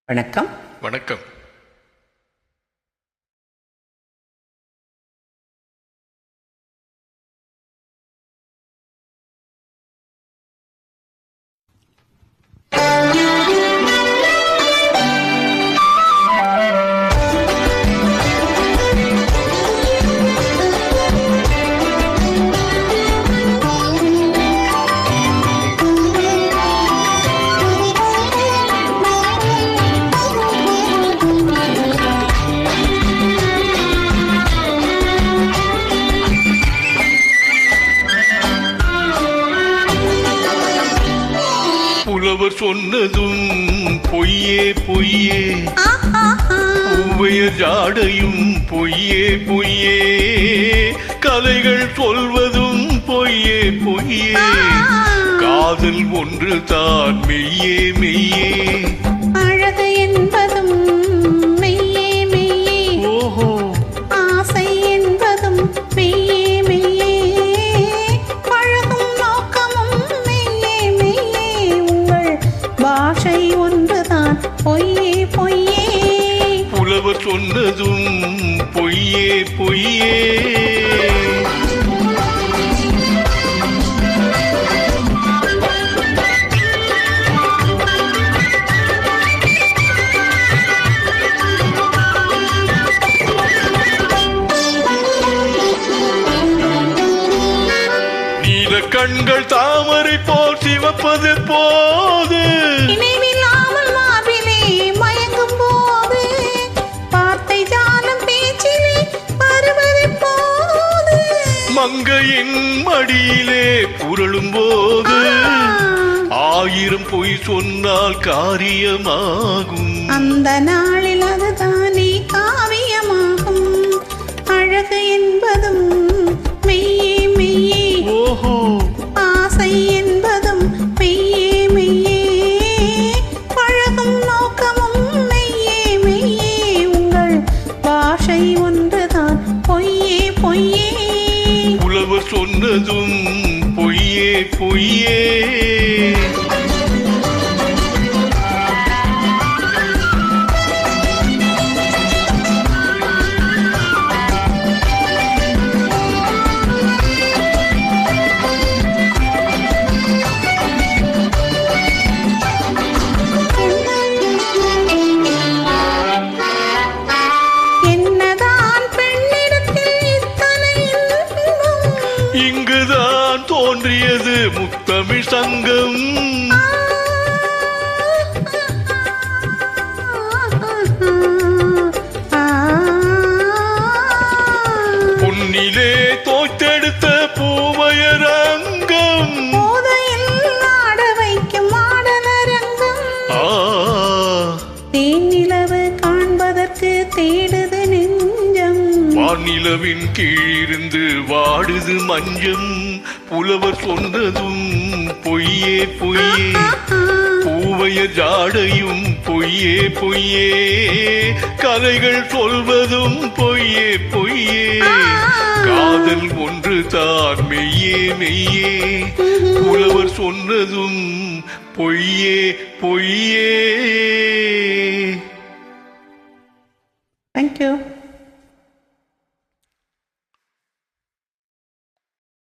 வணக்கம். வணக்கம். புலவர் சொன்னதும் பொய்யே பொய்யே, பூவையர் ஜாடையும் பொய்யே பொய்யே, கலைகள் சொல்வதும் பொய்யே பொய்யே, காதல் ஒன்று தான் மெய்யே மெய்யே, அழகு என்பதும் மெய்யே மெய்யே, ஓஹோ ஆசை என்பதும் மெய்யே மெய்யே, பழகும் நோக்கமும் மெய்யே மெய்யே, உங்கள் பாஷை ஒன்றுதான் பொய்யே பொய்யே. புலவர் சொன்னதும் பொய்யே பொய்யே. கண்கள் தாமரை போல் சிவப்பது போது, நினைவில்லாமல் மார்பிலே மயங்கும் போது, வார்த்தை ஜாலம் பேச்சிலே வருவது போது, மங்கையின் மடியிலே புரளும் போது, ஆயிரம் பொய் சொன்னால் காரியமாகும், அந்த நாளில் அதுதானே காவியமாகும், அழகு என்பதும் மெய்யே மெய்யே, ஓஹோ ஆசை என்பதும் மெய்யே மெய்யே, பழகும் நோக்கமும் மெய்யே மெய்யே, உங்கள் பாஷை ஒன்றுதான் பொய்யே பொய்யே. புலவர் சொன்னதும் பொய்யே பொய்யே. இங்குதான் தோன்றியது முத்தமிழ் சங்கம், பொன்னிலே தோய்த்தெடுத்த பூவையரங்கம், ஆட வைக்கும் ஆடலரங்கம், தேனிலவு காண்பதற்கு தேடுது நெஞ்சம், வானிலவின் கீழிருந்து வாடுது மஞ்சம், புலவர் சொன்னதும் பொய்யே பொய்யே, பூவையர் ஜாடையும் பொய்யே பொய்யே, கதைகள் சொல்வதும் பொய்யே பொய்யே, காதல் ஒன்று தான் மெய்யே மெய்யே, புலவர் சொன்னதும் பொய்யே பொய்யே. Thank you.